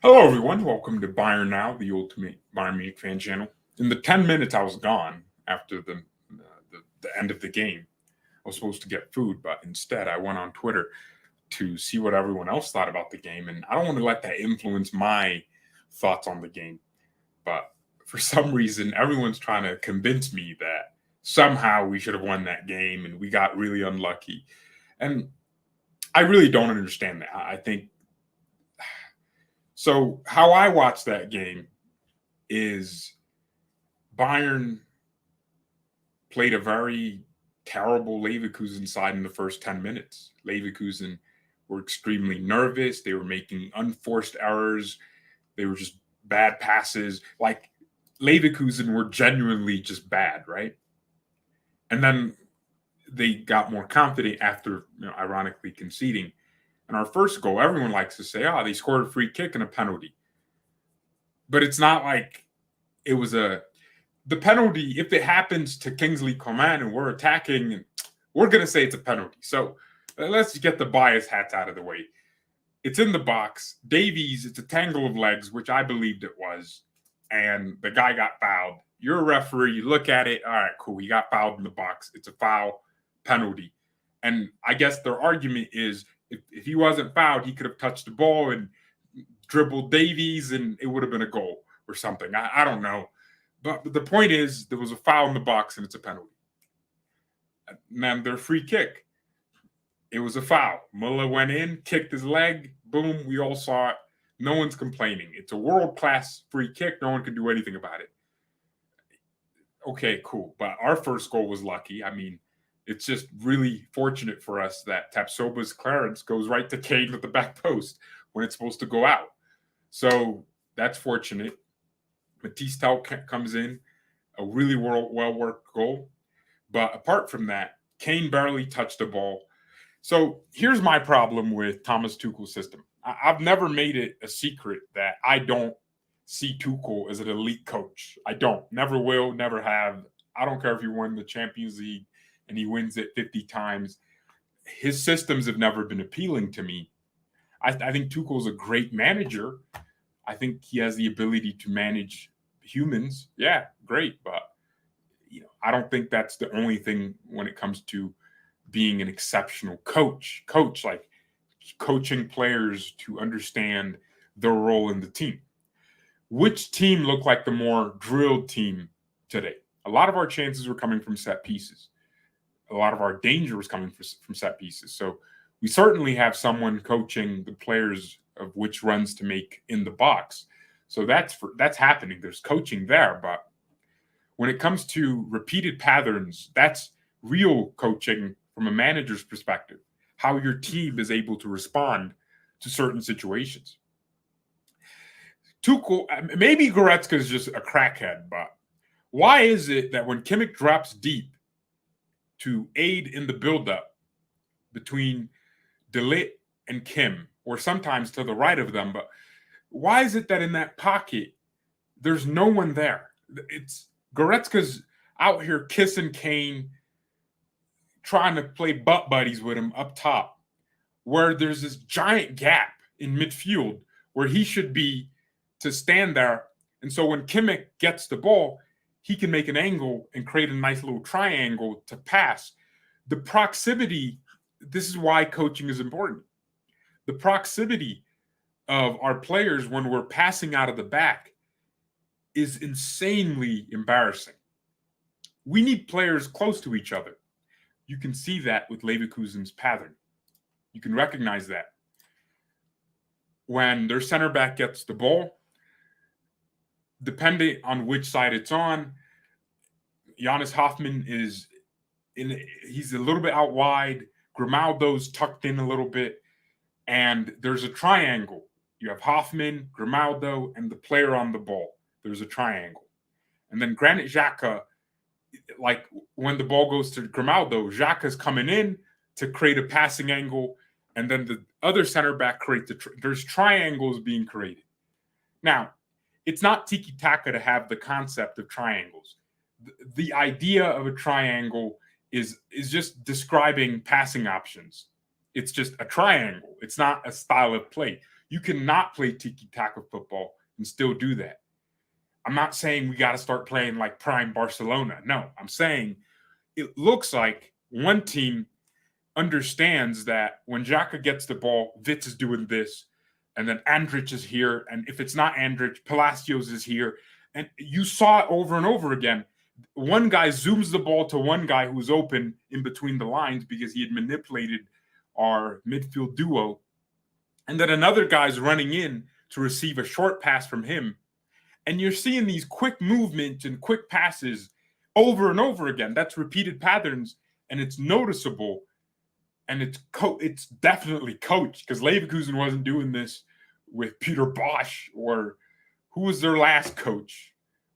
Hello, everyone. Welcome to BayernNow, the ultimate Bayern Munich fan channel. In the 10 minutes I was gone after the end of the game, I was supposed to get food, but instead I went on Twitter to see what everyone else thought about the game. And I don't want to let that influence my thoughts on the game. But for some reason, everyone's trying to convince me that somehow we should have won that game and we got really unlucky. And I really don't understand that. I think so. How I watch that game is Bayern played a very terrible Leverkusen side in the first 10 minutes. Leverkusen were extremely nervous. They were making unforced errors. They were just bad passes. Like Leverkusen were genuinely just bad, right? And then they got more confident after, ironically conceding. And our first goal, everyone likes to say, they scored a free kick and a penalty. But it's not like it was the penalty. If it happens to Kingsley Coman and we're attacking, we're going to say it's a penalty. So let's get the bias hats out of the way. It's in the box. Davies, it's a tangle of legs, which I believed it was. And the guy got fouled. You're a referee. You look at it. All right, cool. He got fouled in the box. It's a foul, penalty. And I guess their argument is if he wasn't fouled, he could have touched the ball and dribbled Davies and it would have been a goal or something. I don't know. But the point is there was a foul in the box and it's a penalty. And then their free kick. It was a foul. Muller went in, kicked his leg. Boom, we all saw it. No one's complaining. It's a world-class free kick. No one can do anything about it. Okay, cool. But our first goal was lucky. I mean, it's just really fortunate for us that Tapsoba's clearance goes right to Kane at the back post when it's supposed to go out. So that's fortunate. Matisse Tell comes in, a really well-worked goal. But apart from that, Kane barely touched the ball. So here's my problem with Thomas Tuchel's system. I've never made it a secret that I don't see Tuchel as an elite coach. I don't. Never will, never have. I don't care if he won the Champions League and he wins it 50 times. His systems have never been appealing to me. I think Tuchel's a great manager. I think he has the ability to manage humans. Yeah, great. But I don't think that's the only thing when it comes to being an exceptional coach, like coaching players to understand their role in the team. Which team looked like the more drilled team today? A lot of our chances were coming from set pieces. A lot of our danger was coming from set pieces. So we certainly have someone coaching the players of which runs to make in the box. So that's happening. There's coaching there. But when it comes to repeated patterns, that's real coaching from a manager's perspective, how your team is able to respond to certain situations. Tuchel, maybe Goretzka is just a crackhead, but why is it that when Kimmich drops deep to aid in the buildup between De Ligt and Kim, or sometimes to the right of them, but why is it that in that pocket, there's no one there? It's Goretzka's out here kissing Kane, trying to play butt buddies with him up top, where there's this giant gap in midfield where he should be to stand there. And so when Kimmich gets the ball, he can make an angle and create a nice little triangle to pass. The proximity, this is why coaching is important. The proximity of our players when we're passing out of the back is insanely embarrassing. We need players close to each other. You can see that with Leverkusen's pattern. You can recognize that. When their center back gets the ball, depending on which side it's on, Jonas Hoffman he's a little bit out wide. Grimaldo's tucked in a little bit. And there's a triangle. You have Hoffman, Grimaldo, and the player on the ball. There's a triangle. And then Granit Xhaka, like when the ball goes to Grimaldo, Xhaka's coming in to create a passing angle, and then the other center back creates there's triangles being created. Now, it's not tiki-taka to have the concept of triangles. The idea of a triangle is just describing passing options. It's just a triangle. It's not a style of play. You cannot play tiki-taka football and still do that. I'm not saying we got to start playing like prime Barcelona. No, I'm saying it looks like one team understands that when Xhaka gets the ball, Vitz is doing this, and then Andrich is here, and if it's not Andrich, Palacios is here. And you saw it over and over again. One guy zooms the ball to one guy who's open in between the lines because he had manipulated our midfield duo. And then another guy's running in to receive a short pass from him. And you're seeing these quick movements and quick passes over and over again. That's repeated patterns, and it's noticeable. And it's definitely coached, because Leverkusen wasn't doing this with Peter Bosch, or who was their last coach?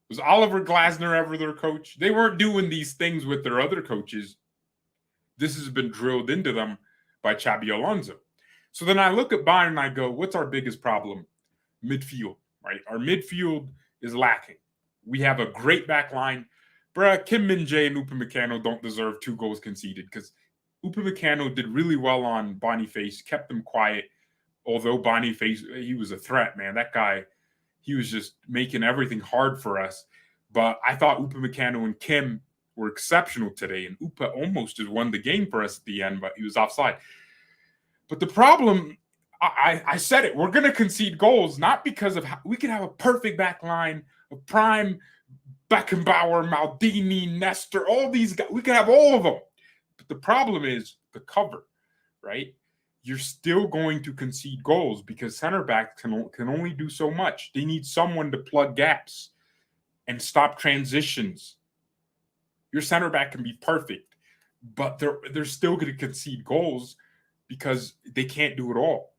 Was Oliver Glasner ever their coach? They weren't doing these things with their other coaches. This has been drilled into them by Xabi Alonso. So then I look at Bayern and I go, what's our biggest problem? Midfield, right? Our midfield is lacking. We have a great back line. Kim Min-jae and Upamecano don't deserve 2 goals conceded, because Upamecano did really well on Boniface, kept them quiet. Although Boniface, he was a threat, man. That guy, he was just making everything hard for us. But I thought Upamecano and Kim were exceptional today, and Upa almost just won the game for us at the end, but he was offside. But the problem, I said it, we're going to concede goals, not because of how we could have a perfect back line, a prime Beckenbauer, Maldini, Nestor, all these guys. We could have all of them. But the problem is the cover, right? You're still going to concede goals because center backs can only do so much. They need someone to plug gaps and stop transitions. Your center back can be perfect, but they're still going to concede goals because they can't do it all.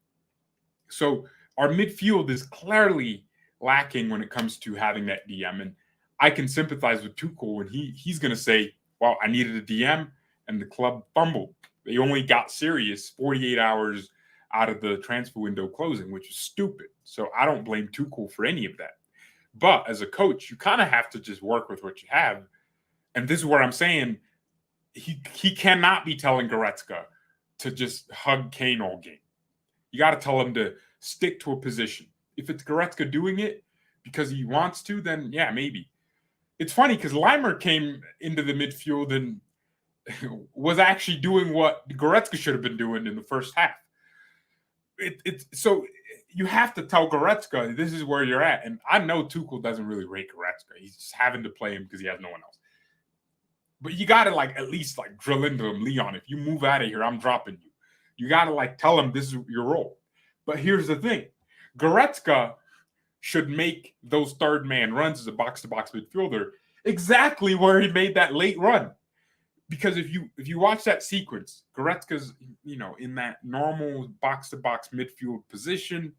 So our midfield is clearly lacking when it comes to having that DM. And I can sympathize with Tuchel when he's going to say, well, I needed a DM and the club fumbled. They only got serious 48 hours out of the transfer window closing, which is stupid. So I don't blame Tuchel for any of that. But as a coach, you kind of have to just work with what you have. And this is where I'm saying he cannot be telling Goretzka to just hug Kane all game. You got to tell him to stick to a position. If it's Goretzka doing it because he wants to, then yeah, maybe. It's funny because Leimer came into the midfield and was actually doing what Goretzka should have been doing in the first half. So you have to tell Goretzka, this is where you're at. And I know Tuchel doesn't really rate Goretzka. He's just having to play him because he has no one else. But you got to at least drill into him, Leon, if you move out of here, I'm dropping you. You got to tell him this is your role. But here's the thing. Goretzka should make those third man runs as a box-to-box midfielder exactly where he made that late run. Because if you watch that sequence, Goretzka's, in that normal box-to-box midfield position,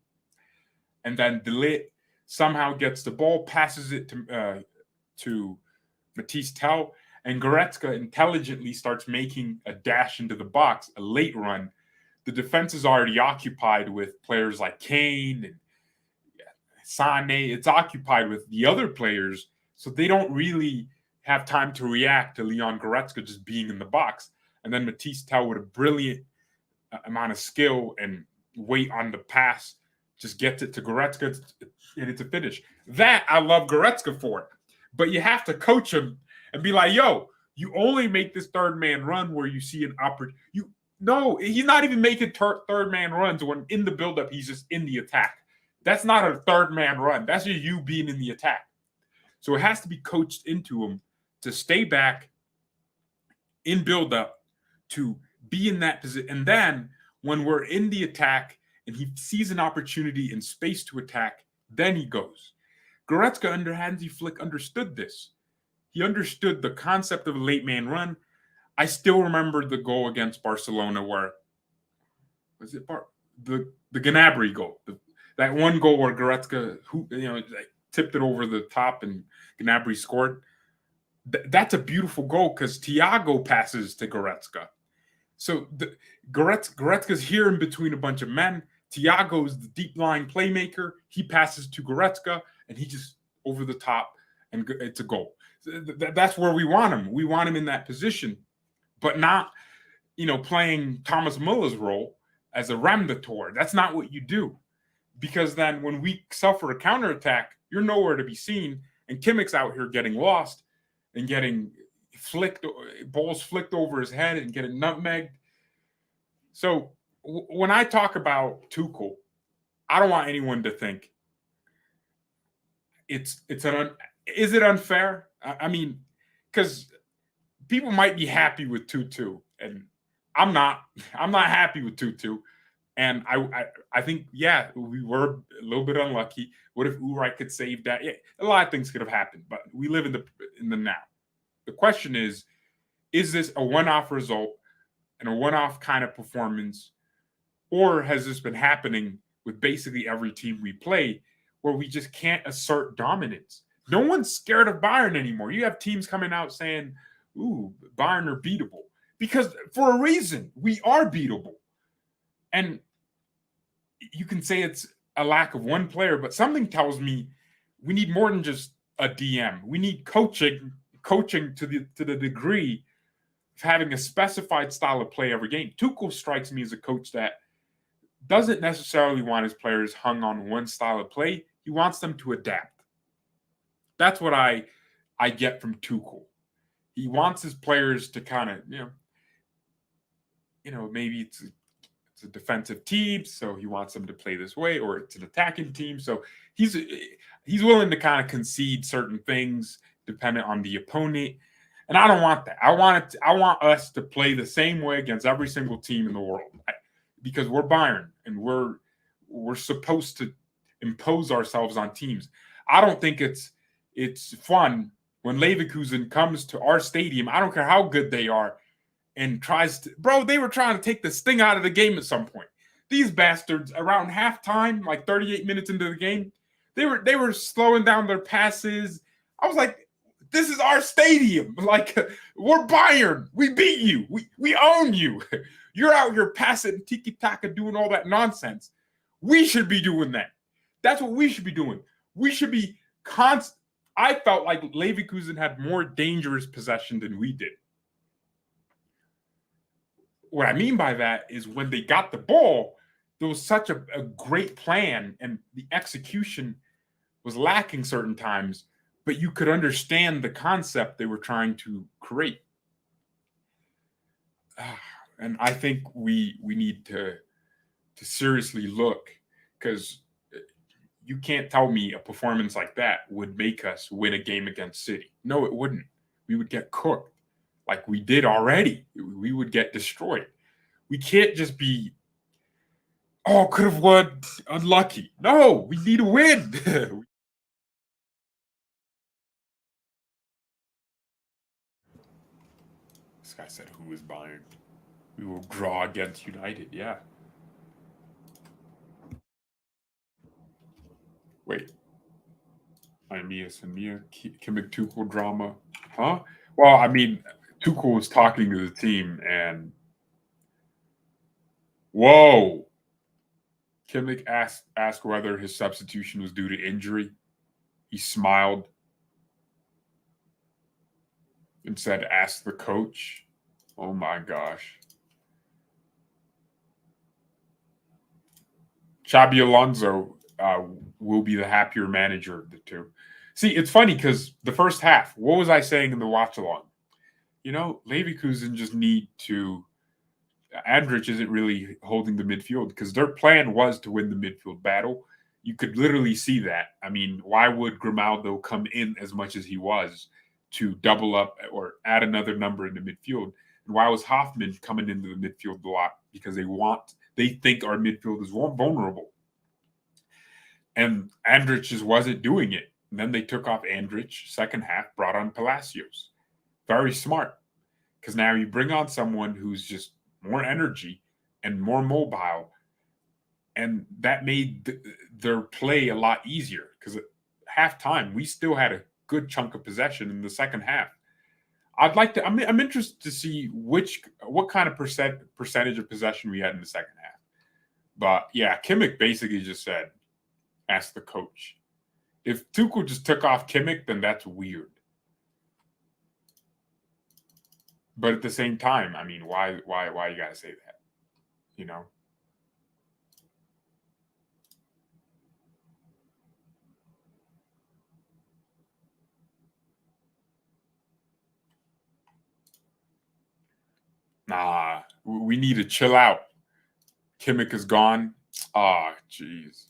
and then De Ligt somehow gets the ball, passes it to Matisse Tell, and Goretzka intelligently starts making a dash into the box, a late run. The defense is already occupied with players like Kane and Sané. It's occupied with the other players, so they don't really have time to react to Leon Goretzka just being in the box. And then Matisse Tell, with a brilliant amount of skill and weight on the pass, just gets it to Goretzka, and it's a finish. That I love Goretzka for. But you have to coach him and be like, yo, you only make this third man run where you see an opportunity. No, he's not even making third man runs when in the buildup he's just in the attack. That's not a third man run. That's just you being in the attack. So it has to be coached into him to stay back in buildup, to be in that position. And then when we're in the attack and he sees an opportunity and space to attack, then he goes. Goretzka under Hansi Flick understood this. He understood the concept of a late man run. I still remember the goal against Barcelona where, was it the Gnabry goal? That one goal where Goretzka tipped it over the top and Gnabry scored. That's a beautiful goal because Thiago passes to Goretzka. So Goretzka's here in between a bunch of men. Thiago's the deep line playmaker. He passes to Goretzka and he just over the top and it's a goal. That's where we want him. We want him in that position, but not, playing Thomas Muller's role as a Ramdator. That's not what you do. because then when we suffer a counterattack, you're nowhere to be seen. And Kimmich's out here getting lost and getting balls flicked over his head and getting nutmegged. So when I talk about Tuchel, I don't want anyone to think is it unfair? I mean, because people might be happy with 2-2, and I'm not happy with 2-2. And I think, yeah, we were a little bit unlucky. What if Ulreich could save that? Yeah, a lot of things could have happened, but we live in the now. The question is this a one-off result and a one-off kind of performance, or has this been happening with basically every team we play, where we just can't assert dominance? No one's scared of Bayern anymore. You have teams coming out saying, "Ooh, Bayern are beatable," because for a reason, we are beatable. And you can say it's a lack of one player, but something tells me we need more than just a DM. We need coaching to the degree of having a specified style of play every game. Tuchel strikes me as a coach that doesn't necessarily want his players hung on one style of play. He wants them to adapt. That's what I get from Tuchel. He wants his players to kind of, maybe it's a defensive team, so he wants them to play this way, or it's an attacking team, so he's willing to kind of concede certain things dependent on the opponent. And I don't want that. I want us to play the same way against every single team in the world, because we're Bayern and we're supposed to impose ourselves on teams. I don't think it's fun when Leverkusen comes to our stadium. I don't care how good they are, and tries to, they were trying to take the sting out of the game at some point. These bastards, around halftime, like 38 minutes into the game, they were slowing down their passes. I was like, this is our stadium. Like, we're Bayern. We beat you. We own you. You're out here passing tiki-taka, doing all that nonsense. We should be doing that. That's what we should be doing. We should be constant. I felt like Leverkusen had more dangerous possession than we did. What I mean by that is when they got the ball, there was such a great plan, and the execution was lacking certain times, but you could understand the concept they were trying to create. And I think we need to seriously look, because you can't tell me a performance like that would make us win a game against City. No, it wouldn't. We would get cooked like we did already. We would get destroyed. We can't just be, could have won, unlucky. No, we need to win. This guy said, who is Bayern? We will draw against United, yeah. Wait. Ineas and Mia, Kimmich Tuchel drama. Huh? Well, I mean, Tuchel was talking to the team, and whoa. Kimmich asked whether his substitution was due to injury. He smiled and said, ask the coach. Oh my gosh. Xabi Alonso will be the happier manager of the two. See, it's funny because the first half, what was I saying in the watch along? Leverkusen just need to. Andrich isn't really holding the midfield because their plan was to win the midfield battle. You could literally see that. I mean, why would Grimaldo come in as much as he was to double up or add another number in the midfield? And why was Hoffman coming into the midfield a lot? Because they think our midfield is vulnerable. And Andrich just wasn't doing it. And then they took off Andrich, second half, brought on Palacios. Very smart. Because now you bring on someone who's just more energy and more mobile. And that made their play a lot easier. Because at halftime, we still had a good chunk of possession in the second half. I'm interested to see what kind of percentage of possession we had in the second half. But yeah, Kimmich basically just said, ask the coach. If Tuchel just took off Kimmich, then that's weird. But at the same time, I mean, why you gotta say that? We need to chill out. Kimmich is gone. Ah, jeez.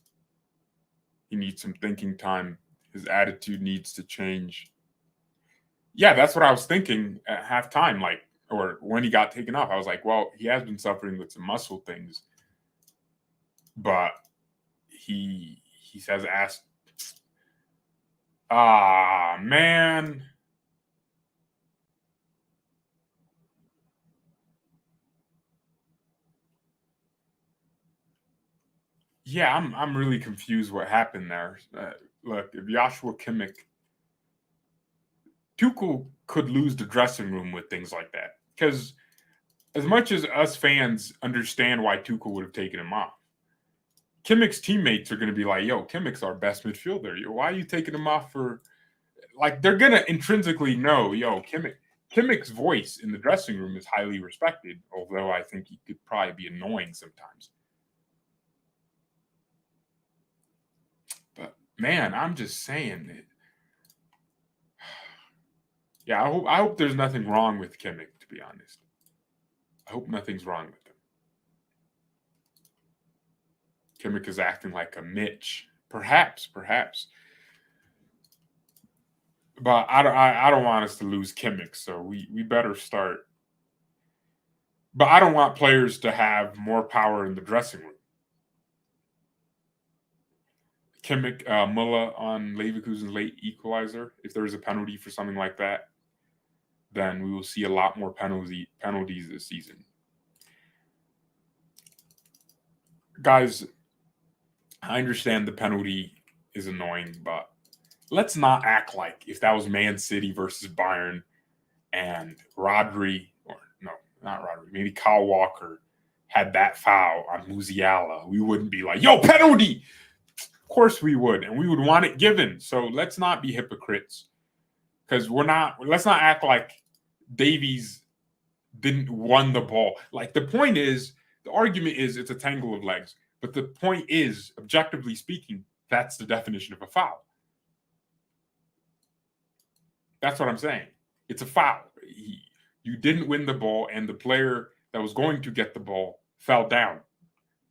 He needs some thinking time. His attitude needs to change. Yeah, that's what I was thinking at halftime, or when he got taken off. I was like, well, he has been suffering with some muscle things, but he says, "Ask." Ah, man. Yeah, I'm really confused what happened there. Look, if Joshua Kimmich, Tuchel could lose the dressing room with things like that. Because as much as us fans understand why Tuchel would have taken him off, Kimmich's teammates are going to be like, yo, Kimmich's our best midfielder. Why are you taking him off for – like, they're going to intrinsically know, yo, Kimmich's voice in the dressing room is highly respected, although I think he could probably be annoying sometimes. But, man, I'm just saying that. Yeah, I hope there's nothing wrong with Kimmich, to be honest. I hope nothing's wrong with him. Kimmich is acting like a Mitch. Perhaps. But I don't want us to lose Kimmich, so we better start. But I don't want players to have more power in the dressing room. Kimmich, Muller on Leverkusen's late equalizer. If there is a penalty for something like that, then we will see a lot more penalties this season. Guys, I understand the penalty is annoying, but let's not act like if that was Man City versus Bayern and Rodri, or no, not Rodri, maybe Kyle Walker had that foul on Musiala, we wouldn't be like, yo, penalty! Of course we would, and we would want it given. So let's not be hypocrites. Because let's not act like Davies didn't won the ball. Like, the point is, the argument is it's a tangle of legs. But the point is, objectively speaking, that's the definition of a foul. That's what I'm saying. It's a foul. You didn't win the ball, and the player that was going to get the ball fell down.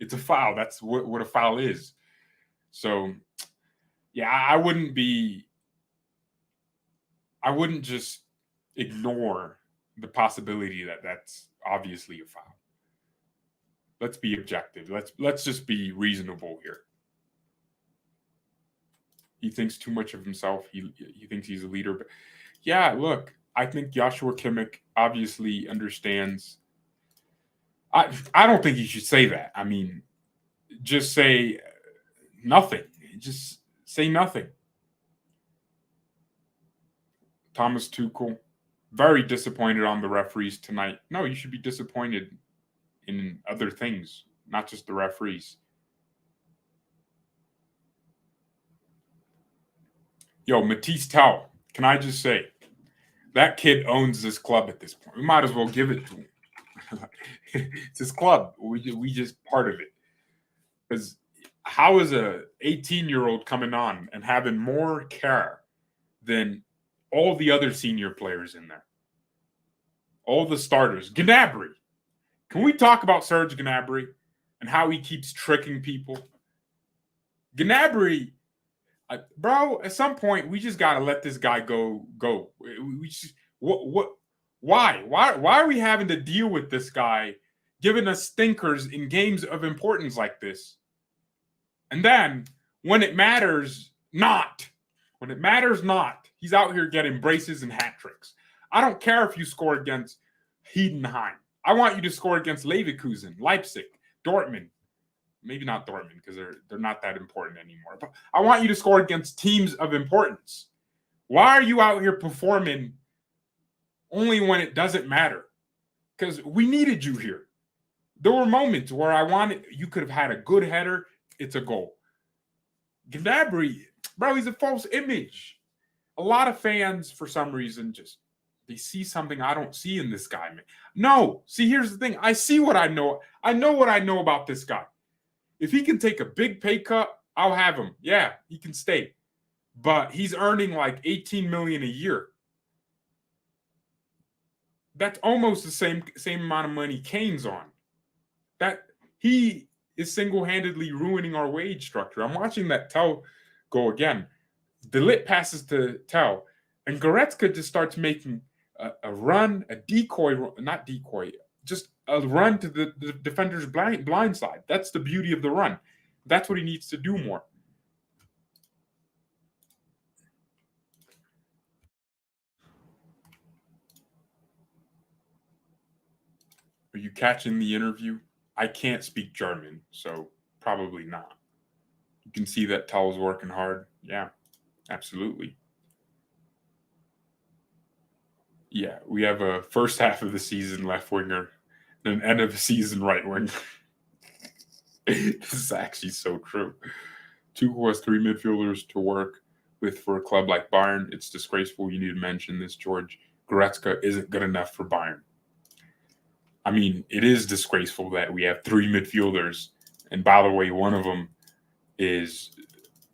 It's a foul. That's what a foul is. So, yeah, I wouldn't just ignore the possibility that that's obviously a foul. Let's be objective. Let's just be reasonable here. He thinks too much of himself. He thinks he's a leader. But yeah, look, I think Joshua Kimmich obviously understands. I don't think he should say that. I mean, just say nothing. Just say nothing. Thomas Tuchel, very disappointed on the referees tonight. No, you should be disappointed in other things, not just the referees. Yo, Matisse Tau, can I just say, that kid owns this club at this point. We might as well give it to him. It's his club. We just part of it. Because how is a 18-year-old coming on and having more care than all the other senior players in there? All the starters. Gnabry. Can we talk about Serge Gnabry and how he keeps tricking people? Gnabry, bro, at some point, we just got to let this guy go. We just, why are we having to deal with this guy giving us stinkers in games of importance like this? And then when it matters, not. When it matters, not. He's out here getting braces and hat tricks. I don't care if you score against Heidenheim. I want you to score against Leverkusen, Leipzig, Dortmund. Maybe not Dortmund because they're not that important anymore. But I want you to score against teams of importance. Why are you out here performing only when it doesn't matter? Because we needed you here. There were moments where you could have had a good header. It's a goal. Gnabry, bro, he's a false image. A lot of fans, for some reason, they see something I don't see in this guy, man. No, see, here's the thing. I see what I know. I know what I know about this guy. If he can take a big pay cut, I'll have him. Yeah, he can stay. But he's earning like $18 million a year. That's almost the same amount of money Kane's on. That he is single-handedly ruining our wage structure. I'm watching that Tell go again. De Ligt passes to Tell, and Goretzka just starts making a run, a decoy, not decoy, just a run to the defender's blind side. That's the beauty of the run. That's what he needs to do more. Are you catching the interview? I can't speak German, so probably not. You can see that Tell's working hard. Yeah, absolutely. Yeah, we have a first half of the season left winger, and an end of the season right winger. This is actually so true. Tuchel has 3 midfielders to work with for a club like Bayern. It's disgraceful. You need to mention this, George. Goretzka isn't good enough for Bayern. I mean, it is disgraceful that we have 3 midfielders, and by the way, one of them is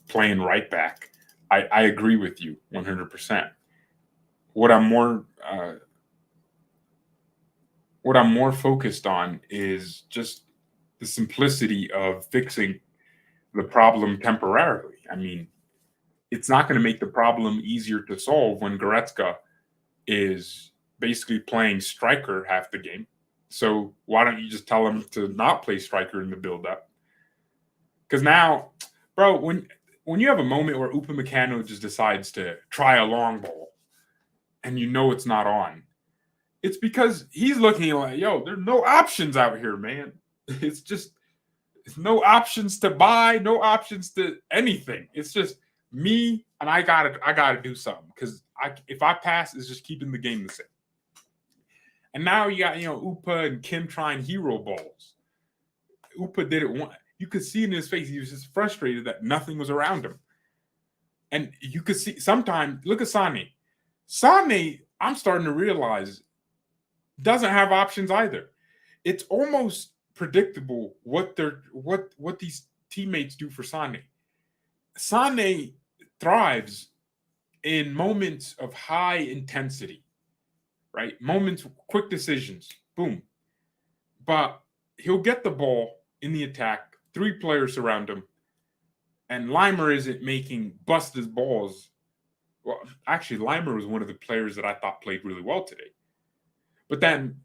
playing right back. I agree with you 100%. What I'm more focused on is just the simplicity of fixing the problem temporarily. I mean, it's not going to make the problem easier to solve when Goretzka is basically playing striker half the game. So why don't you just tell him to not play striker in the build-up? Because now, bro, when you have a moment where Upamecano just decides to try a long ball and you know it's not on, it's because he's looking like, yo, there's no options out here, man. It's no options to buy, no options to anything. It's just me, and I gotta do something because if I pass, it's just keeping the game the same. And now you got Upa and Kim trying hero balls. Upa did it once. You could see in his face he was just frustrated that nothing was around him. And you could see sometimes. Look at Sane. Sane, I'm starting to realize, doesn't have options either. It's almost predictable what these teammates do for Sane. Sane thrives in moments of high intensity, right? Moments, quick decisions, boom. But he'll get the ball in the attack, 3 players surround him, and Limer isn't making busted balls. Well, actually, Limer was one of the players that I thought played really well today. But then,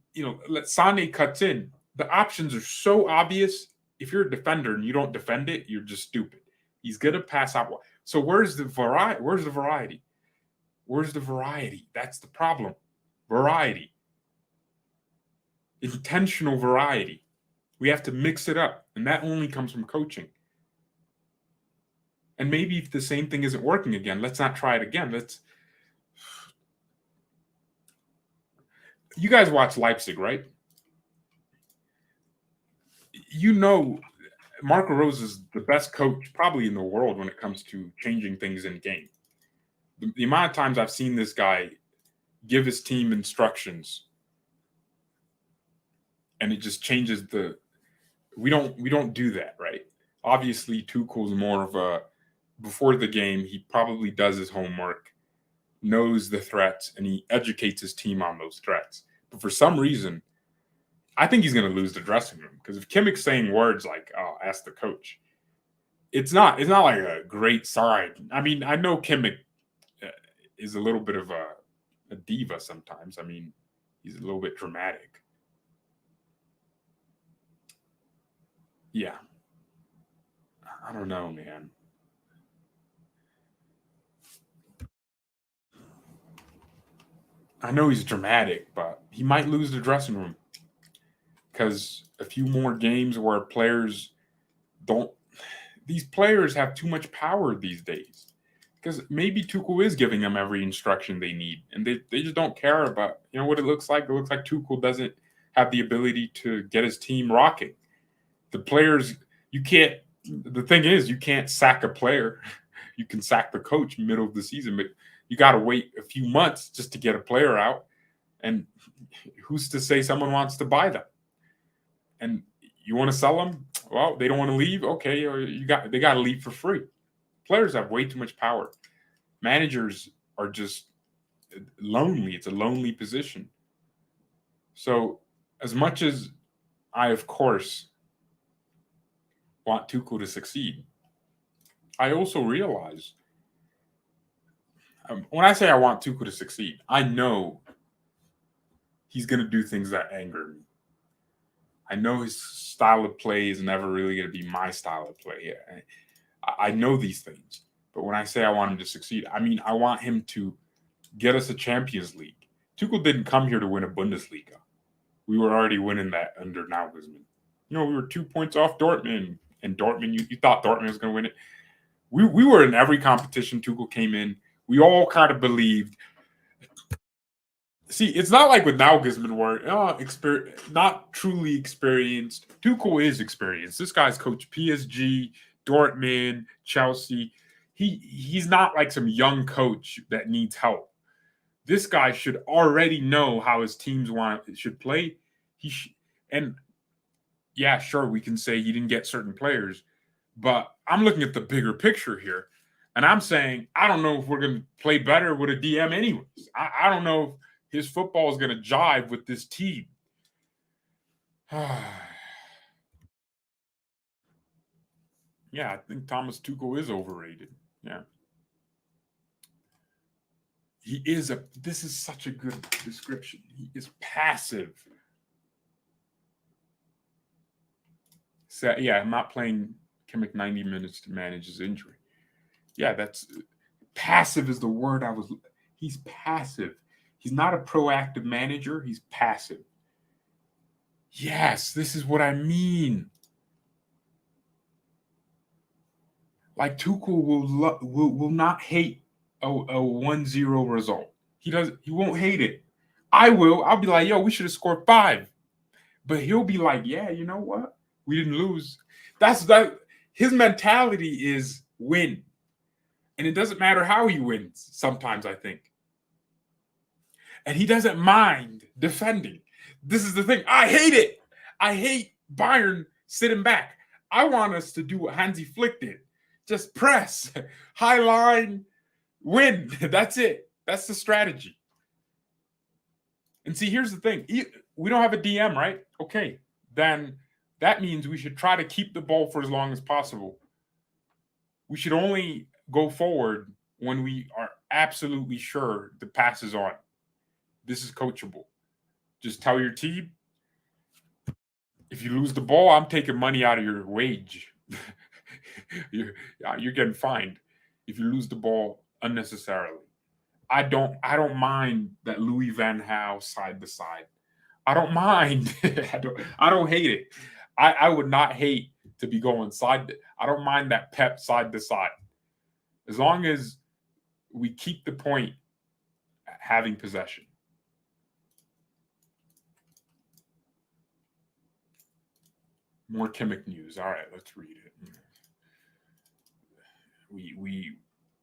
Sane cuts in. The options are so obvious. If you're a defender and you don't defend it, you're just stupid. He's going to pass out. So where's the variety? Where's the variety? Where's the variety? That's the problem. Variety. Intentional variety. We have to mix it up. And that only comes from coaching. And maybe if the same thing isn't working again, let's not try it again. You guys watch Leipzig, right? Marco Rose is the best coach probably in the world when it comes to changing things in game. The amount of times I've seen this guy give his team instructions and it just changes we don't do that, right? Obviously, Tuchel's more of a, before the game, he probably does his homework, knows the threats, and he educates his team on those threats. But for some reason, I think he's going to lose the dressing room, because if Kimmich's saying words like, "Oh, ask the coach," it's not like a great sign. I mean, I know Kimmich is a little bit of a diva sometimes. I mean, he's a little bit dramatic. Yeah. I don't know, man. I know he's dramatic, but he might lose the dressing room, because a few more games where these players have too much power these days, because maybe Tuchel is giving them every instruction they need, and they just don't care about what it looks like. It looks like Tuchel doesn't have the ability to get his team rocking. The players, the thing is, you can't sack a player. You can sack the coach middle of the season, but you got to wait a few months just to get a player out. And who's to say someone wants to buy them? And you want to sell them? Well, they don't want to leave. Okay, or they got to leave for free. Players have way too much power. Managers are just lonely. It's a lonely position. So as much as I, of course, want Tuchel to succeed, I also realize when I say I want Tuchel to succeed, I know he's going to do things that anger me. I know his style of play is never really going to be my style of play. I know these things. But when I say I want him to succeed, I mean I want him to get us a Champions League. Tuchel didn't come here to win a Bundesliga. We were already winning that under Nagelsmann. We were 2 points off Dortmund. And Dortmund, you thought Dortmund was going to win it. We were in every competition Tuchel came in. We all kind of believed. See, it's not like with Nagelsmann where not truly experienced. Tuchel is experienced. This guy's coached PSG, Dortmund, Chelsea. He's not like some young coach that needs help. This guy should already know how his teams should play. And yeah, sure, we can say he didn't get certain players, but I'm looking at the bigger picture here, and I'm saying I don't know if we're going to play better with a DM anyways. I don't know if his football is going to jive with this team. Yeah, I think Thomas Tuchel is overrated. Yeah. This is such a good description. He is passive. So, yeah, I'm not playing Kimmich 90 minutes to manage his injury. Yeah, passive is the word he's passive. He's not a proactive manager. He's passive. Yes, this is what I mean. Like Tuchel will not hate a 1-0 result. He won't hate it. I will. I'll be like, yo, we should have scored 5. But he'll be like, yeah, you know what? We didn't lose. His mentality is win. And it doesn't matter how he wins sometimes, I think. And he doesn't mind defending. This is the thing. I hate it. I hate Bayern sitting back. I want us to do what Hansi Flick did. Just press, high line, win. That's it. That's the strategy. And see, here's the thing. We don't have a DM, right? Okay. Then that means we should try to keep the ball for as long as possible. We should only go forward when we are absolutely sure the pass is on. This is coachable. Just tell your team, if you lose the ball, I'm taking money out of your wage. You're getting fined if you lose the ball unnecessarily. I don't mind that Louis Van Gaal side to side. I don't mind. I don't hate it. I would not hate to be going side. I don't mind that Pep side to side. As long as we keep the point at having possession. More Kimmich news. All right, let's read it.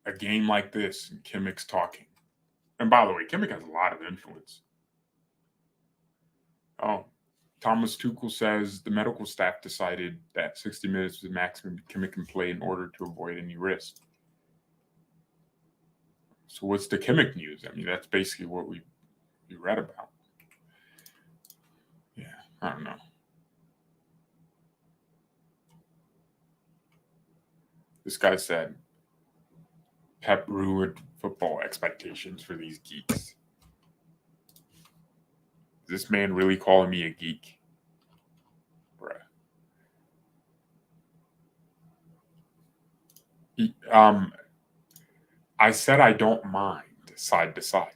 A game like this, and Kimmich's talking. And by the way, Kimmich has a lot of influence. Oh, Thomas Tuchel says the medical staff decided that 60 minutes was the maximum Kimmich can play in order to avoid any risk. So what's the Kimmich news? I mean, that's basically what we read about. Yeah, I don't know. This guy said, Pep ruined football expectations for these geeks. Is this man really calling me a geek? Bruh. I said I don't mind side to side.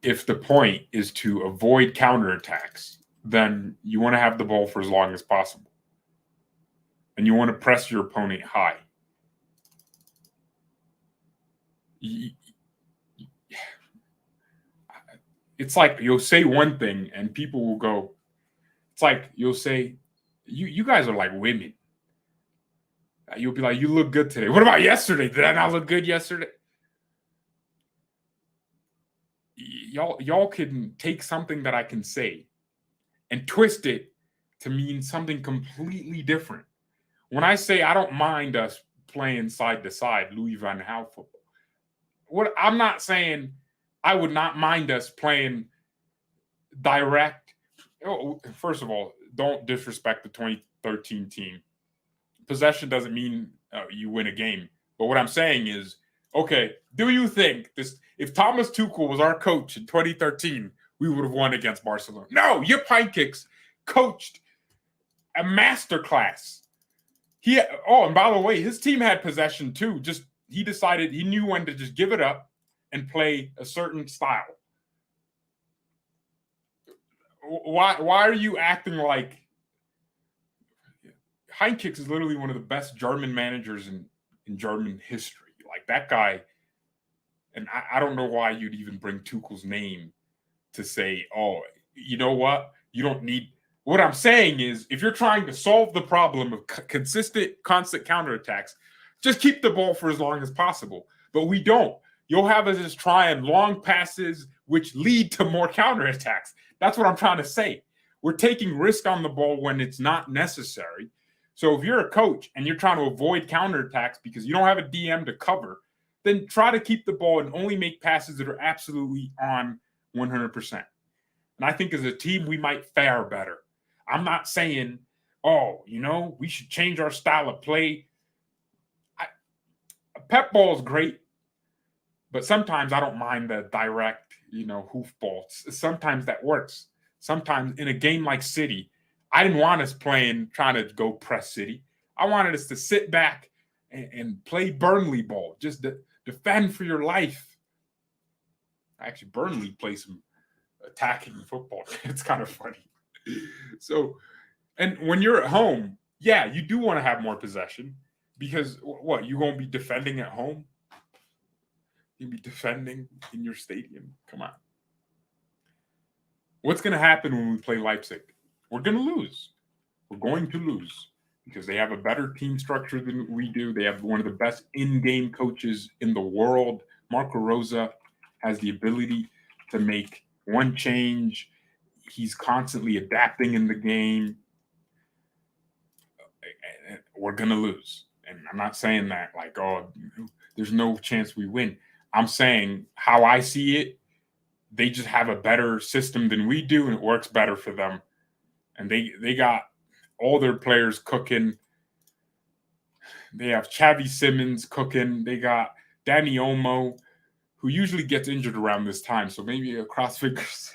If the point is to avoid counterattacks, then you want to have the ball for as long as possible. And you want to press your opponent high. It's like you'll say one thing and people will go, it's like you'll say, you guys are like women. You'll be like, you look good today. What about yesterday? Did I not look good yesterday? Y'all can take something that I can say and twist it to mean something completely different. When I say I don't mind us playing side to side, Louis Van Gaal football, I'm not saying I would not mind us playing direct. First of all, don't disrespect the 2013 team. Possession doesn't mean you win a game. But what I'm saying is, okay, do you think this? If Thomas Tuchel was our coach in 2013, we would have won against Barcelona? No, your pine kicks coached a masterclass. And by the way, his team had possession too. Just he decided he knew when to just give it up and play a certain style. Why are you acting like Heinz is literally one of the best German managers in German history? Like that guy, and I don't know why you'd even bring Tuchel's name to say, oh, you know what? You don't need. What I'm saying is, if you're trying to solve the problem of constant counterattacks, just keep the ball for as long as possible. But we don't. You'll have us just trying long passes, which lead to more counterattacks. That's what I'm trying to say. We're taking risk on the ball when it's not necessary. So if you're a coach and you're trying to avoid counterattacks because you don't have a DM to cover, then try to keep the ball and only make passes that are absolutely on 100%. And I think as a team, we might fare better. I'm not saying, we should change our style of play. Pep ball is great, but sometimes I don't mind the direct, hoof balls. Sometimes that works. Sometimes in a game like City, I didn't want us trying to go press City. I wanted us to sit back and play Burnley ball, just defend for your life. Actually, Burnley plays some attacking football. It's kind of funny. So, and when you're at home, yeah, you do want to have more possession because what, you won't be defending at home? You'll be defending in your stadium. Come on. What's going to happen when we play Leipzig? We're going to lose. We're going to lose because they have a better team structure than we do. They have one of the best in-game coaches in the world. Marco Rosa has the ability to make one change. He's constantly adapting in the game. We're going to lose. And I'm not saying that like, there's no chance we win. I'm saying how I see it, they just have a better system than we do, and it works better for them. And they got all their players cooking. They have Xavi Simons cooking. They got Danny Olmo, who usually gets injured around this time. So maybe a cross fingers.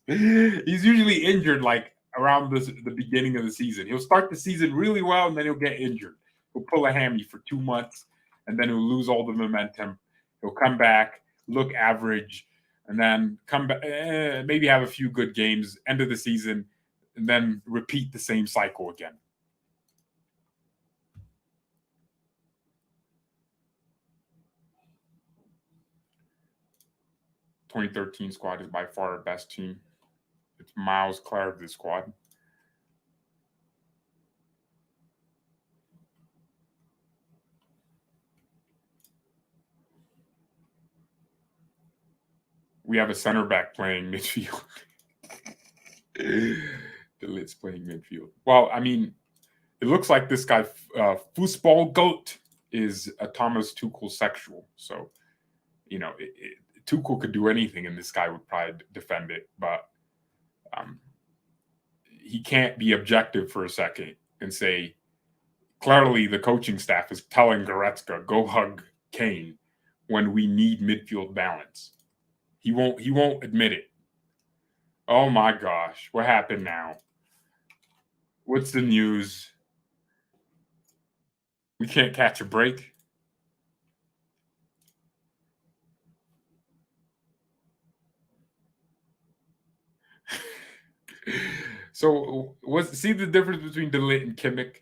He's usually injured like around the beginning of the season. He'll start the season really well, and then he'll get injured. He'll pull a hammy for 2 months, and then he'll lose all the momentum. He'll come back, look average, and then come back, maybe have a few good games, end of the season, and then repeat the same cycle again. The 2013 squad is by far our best team. It's miles clear of this squad. We have a center back playing midfield. Delit's playing midfield. Well, I mean, it looks like this guy, Fußball Goat, is a Thomas Tuchel sexual. So, Tuchel could do anything, and this guy would probably defend it. But he can't be objective for a second and say, clearly the coaching staff is telling Goretzka, go hug Kane when we need midfield balance. He won't admit it. Oh my gosh, what happened now? What's the news? We can't catch a break. So see the difference between Delit and Kimmich?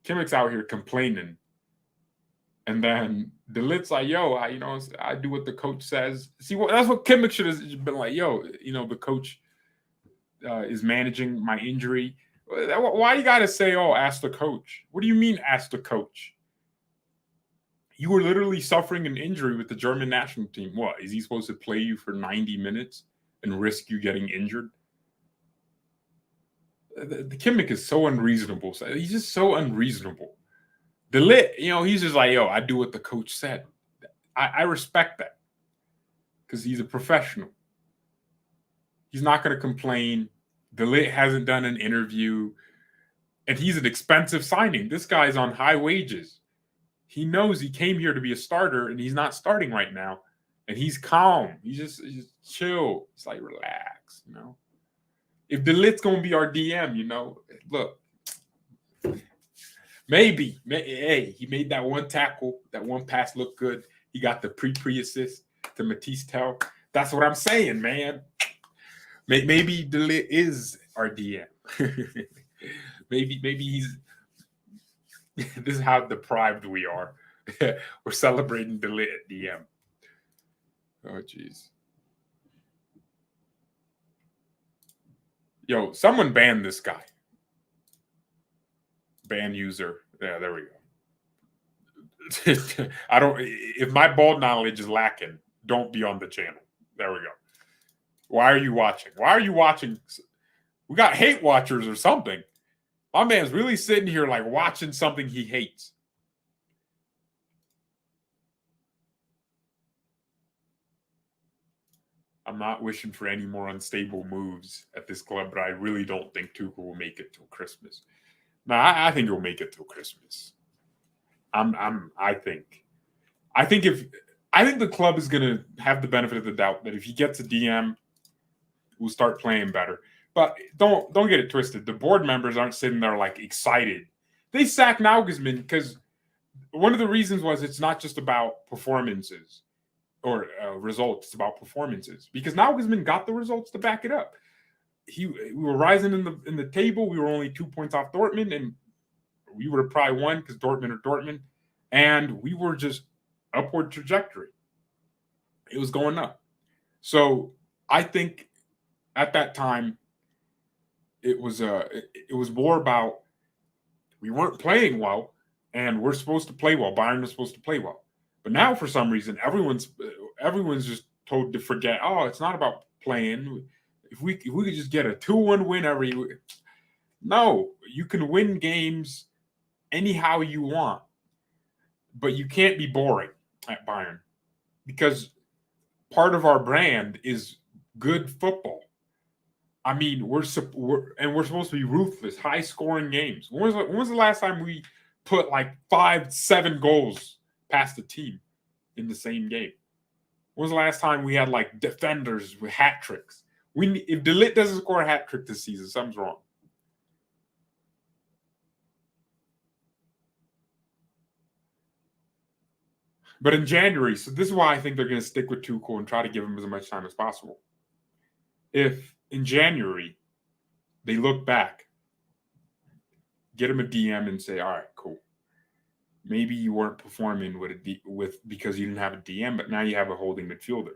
Kimmich's out here complaining. And then Delit's like, yo, I do what the coach says. See, that's what Kimmich should have been like, yo, the coach is managing my injury. Why you got to say, ask the coach? What do you mean, ask the coach? You were literally suffering an injury with the German national team. What, is he supposed to play you for 90 minutes and risk you getting injured? The Kimmich is so unreasonable. He's just so unreasonable. Delit, he's just like, yo, I do what the coach said. I respect that because he's a professional. He's not going to complain. De Ligt hasn't done an interview, and he's an expensive signing. This guy's on high wages. He knows he came here to be a starter, and he's not starting right now. And he's calm. He's just chill. It's like, relax, you know. If De Ligt's going to be our DM, you know, look, maybe. Hey, he made that one tackle, that one pass look good. He got the pre-assist to Matisse Tell. That's what I'm saying, man. Maybe De Ligt is our DM. maybe he's. This is how deprived we are. We're celebrating De Ligt at DM. Oh, jeez. Yo, someone ban this guy. Ban user. Yeah, there we go. I don't. If my ball knowledge is lacking, don't be on the channel. There we go. Why are you watching? Why are you watching? We got hate watchers or something. My man's really sitting here like watching something he hates. I'm not wishing for any more unstable moves at this club, but I really don't think Tuchel will make it till Christmas. No, I think he'll make it till Christmas. I think the club is gonna have the benefit of the doubt that if he gets a DM, we'll start playing better. But don't get it twisted. The board members aren't sitting there like excited. They sacked Nagelsmann because one of the reasons was it's not just about performances or results. It's about performances because Nagelsmann got the results to back it up. We were rising in the table. We were only 2 points off Dortmund, and we would have probably won because Dortmund are Dortmund. And we were just upward trajectory. It was going up. So I think at that time it was more about we weren't playing well, and we're supposed to play well. Bayern was supposed to play well. But now, for some reason, everyone's just told to forget. Oh, it's not about playing. If we could just get a 2-1 win every. No, you can win games anyhow you want, but you can't be boring at Bayern because part of our brand is good football. I mean, we're supposed to be ruthless, high-scoring games. When was the last time we put like 5-7 goals past the team in the same game? When was the last time we had like defenders with hat tricks? If De Ligt doesn't score a hat trick this season, something's wrong. But in January, so this is why I think they're going to stick with Tuchel and try to give him as much time as possible. If in January they look back, get him a DM and say, all right, cool. Maybe you weren't performing because you didn't have a DM, but now you have a holding midfielder.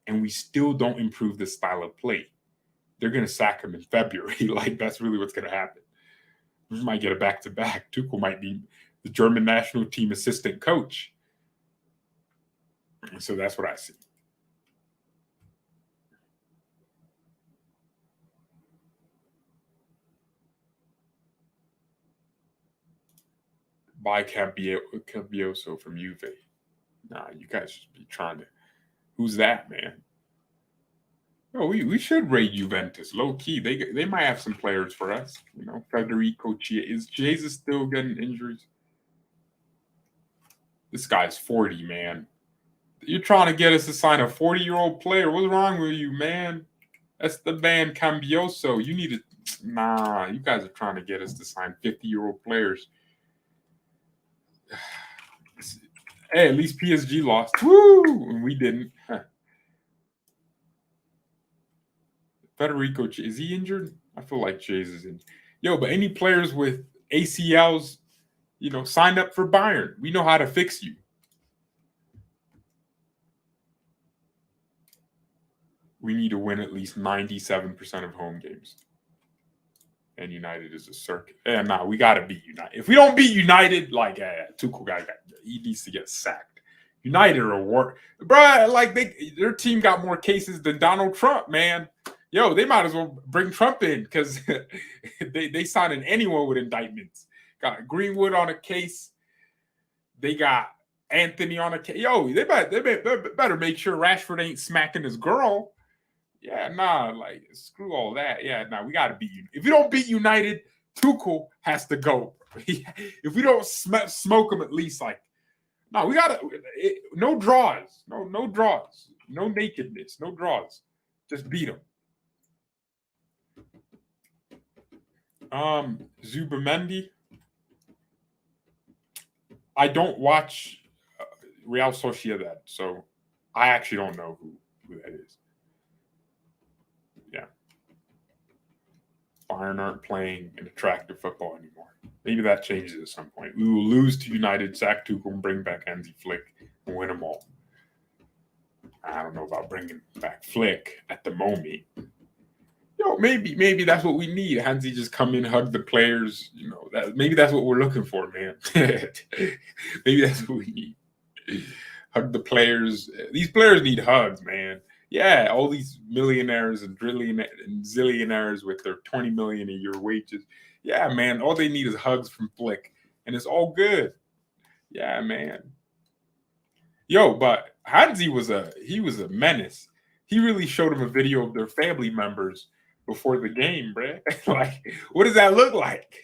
And we still don't improve the style of play. They're going to sack him in February. Like, that's really what's going to happen. We might get a back-to-back. Tuchel might be the German national team assistant coach. So that's what I see. Buy Campioso from Juve. Nah, you guys should be trying to. Who's that, man? Oh, we should raid Juventus. Low key, they might have some players for us. You know, Federico Chiesa. Is Jesus still getting injuries? This guy's 40, man. You're trying to get us to sign a 40-year-old player. What's wrong with you, man? That's the band Cambioso. You need to. Nah, you guys are trying to get us to sign 50-year-old players. Hey, at least PSG lost. Woo! And we didn't. Huh. Federico, is he injured? I feel like Chase is injured. Yo, but any players with ACLs, you know, signed up for Bayern. We know how to fix you. We need to win at least 97% of home games. And United is a circuit. Yeah, nah, we got to beat United. If we don't beat United, like, Tuchel guy, he needs to get sacked. United are war. Bruh, like, their team got more cases than Donald Trump, man. Yo, they might as well bring Trump in because they signing anyone with indictments. Got Greenwood on a case. They got Anthony on a case. Yo, they better make sure Rashford ain't smacking his girl. Yeah, nah, like screw all that. Yeah, nah, we got to beat you. If we don't beat United, Tuchel has to go. If we don't smoke them, at least like, no, we gotta no draws, no draws, no nakedness, no draws. Just beat them. Zubamendi. I don't watch Real Sociedad, so I actually don't know who that is. Yeah. Bayern aren't playing an attractive football anymore. Maybe that changes at some point. We will lose to United, sack Tuchel, and bring back Hansi Flick and win them all. I don't know about bringing back Flick at the moment. Yo, maybe that's what we need. Hansi just come in, hug the players. You know, maybe that's what we're looking for, man. Maybe that's what we need. Hug the players. These players need hugs, man. Yeah, all these millionaires and zillionaires with their 20 million a year wages. Yeah, man, all they need is hugs from Flick, and it's all good. Yeah, man. Yo, but Hansi was a menace. He really showed him a video of their family members before the game, bruh. Like, what does that look like?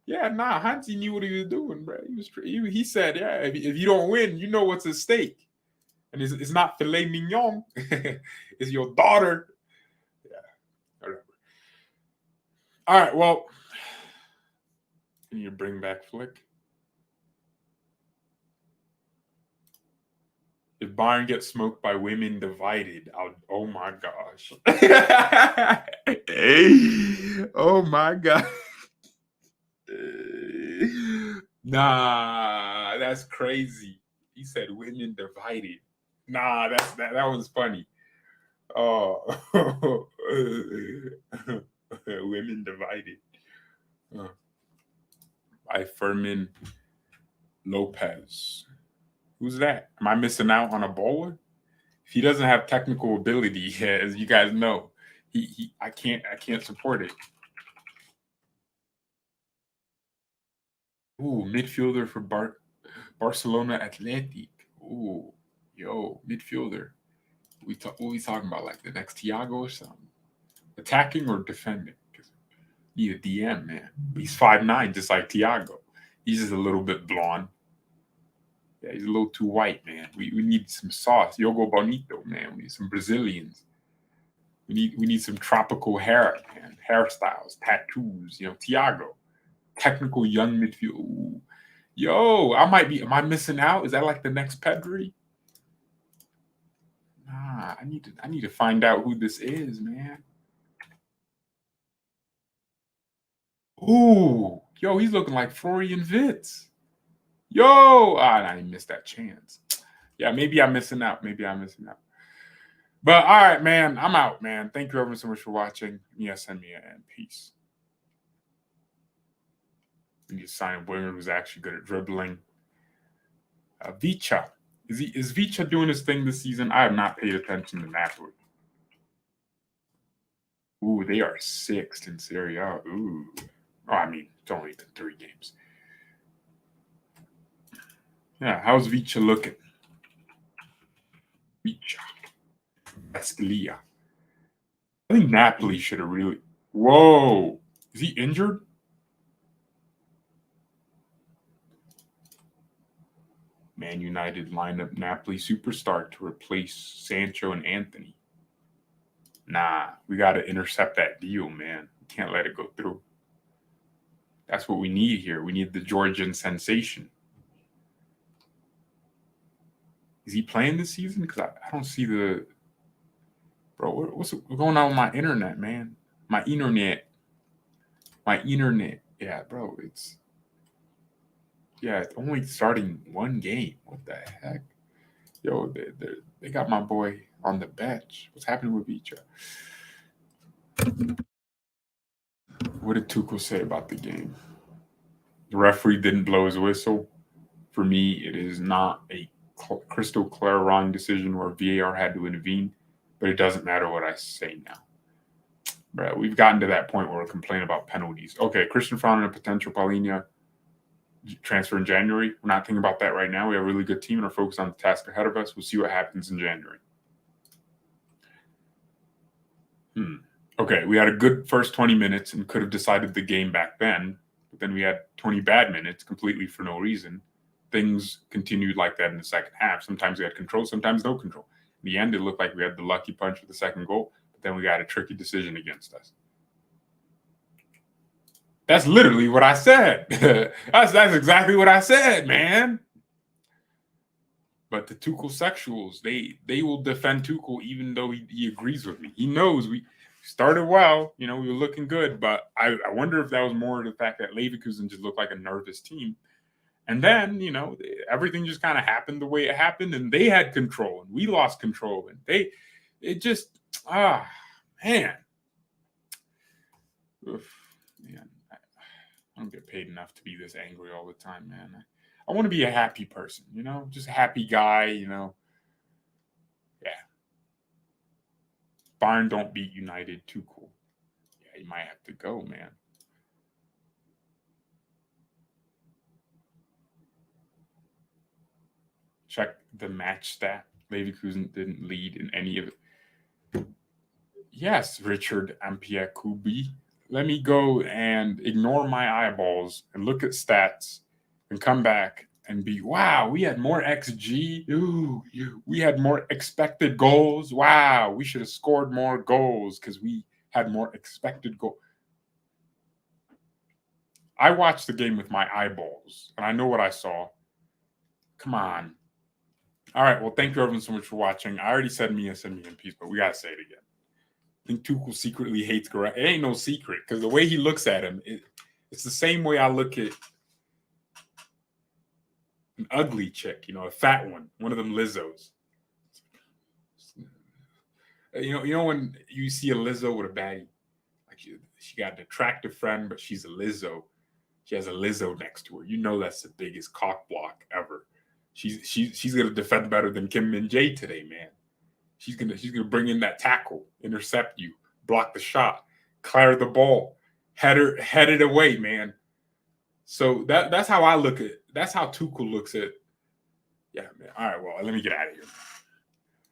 Yeah, nah, Hansi knew what he was doing, bro. He said, yeah, if you don't win, you know what's at stake. And it's not filet mignon. It's your daughter. Yeah, whatever. All right, well, can you bring back Flick? If Bayern gets smoked by women divided, oh my gosh. Oh my god. Nah, that's crazy. He said women divided. Nah, that one's funny. Oh, women divided. By Fermin Lopez. Who's that? Am I missing out on a bowler? If he doesn't have technical ability, as you guys know, I can't support it. Ooh, midfielder for Barcelona Athletic. Ooh, yo, midfielder. What we talking about? Like the next Thiago or something? Attacking or defending? Need a DM, man. He's 5'9", just like Thiago. He's just a little bit blonde. Yeah, he's a little too white, man. We need some sauce. Yogo Bonito, man. We need some Brazilians. We need some tropical hair, man. Hairstyles, tattoos. You know, Thiago. Technical young midfield. Ooh. Yo, am I missing out? Is that like the next Pedri? Nah, I need to find out who this is, man. Ooh, yo, he's looking like Florian Wirtz. Yo, I didn't miss that chance. Yeah, maybe I'm missing out. But all right, man, I'm out, man. Thank you ever so much for watching. Yes, and peace. We need to sign a winger who's actually good at dribbling. Vicha. Is Vicha doing his thing this season? I have not paid attention to Napoli. Ooh, they are 6th in Serie A. Ooh. Oh, I mean, it's only been 3 games. Yeah, how's Vicha looking? Vicha. Escalia. I think Napoli should have really... Whoa. Is he injured? Man United lineup Napoli superstar to replace Sancho and Anthony. Nah, we got to intercept that deal, man. We can't let it go through. That's what we need here. We need the Georgian sensation. Is he playing this season? Because I don't see the... Bro, what's going on with my internet, man? My internet. Yeah, bro, it's only starting 1 game. What the heck? Yo, they got my boy on the bench. What's happening with Vicha? What did Tuchel say about the game? The referee didn't blow his whistle. For me, it is not a crystal clear wrong decision where VAR had to intervene, but it doesn't matter what I say now. Bro, we've gotten to that point where we're complaining about penalties. Okay, Christian found a potential Paulinho transfer in January. We're not thinking about that right now. We have a really good team and are focused on the task ahead of us. We'll see what happens in January. Okay, we had a good first 20 minutes and could have decided the game back then, but then we had 20 bad minutes completely for no reason. Things continued like that in the second half. Sometimes we had control, sometimes no control. In the end, it looked like we had the lucky punch for the second goal, but then we got a tricky decision against us. That's literally what I said. that's exactly what I said, man. But the Tuchel sexuals, they will defend Tuchel even though he agrees with me. He knows we started well, we were looking good, but I wonder if that was more the fact that Leverkusen just looked like a nervous team. And then, everything just kind of happened the way it happened, and they had control, and we lost control, and man. Oof, man. I don't get paid enough to be this angry all the time, man. I want to be a happy person, just a happy guy, Yeah. Bayern don't beat United, too cool. Yeah, you might have to go, man. Check the match stat. Leverkusen didn't lead in any of it. Yes, Richard Ampiakubi. Let me go and ignore my eyeballs and look at stats and come back and be, wow, we had more XG. Ooh, we had more expected goals. Wow, we should have scored more goals because we had more expected goals. I watched the game with my eyeballs, and I know what I saw. Come on. All right, well, thank you everyone so much for watching. I already said me in peace, but we got to say it again. I think Tuchel secretly hates Gareth. It ain't no secret because the way he looks at him, it's the same way I look at an ugly chick, a fat one of them Lizzos. When you see a Lizzo with a baddie, like she got an attractive friend, but she's a Lizzo. She has a Lizzo next to her. That's the biggest cock block ever. She's gonna defend better than Kim Min-jae today, man. She's gonna bring in that tackle, intercept you, block the shot, clear the ball, head it away, man. So that's how I look at it. That's how Tuchel looks at it. Yeah, man. All right, well, let me get out of here.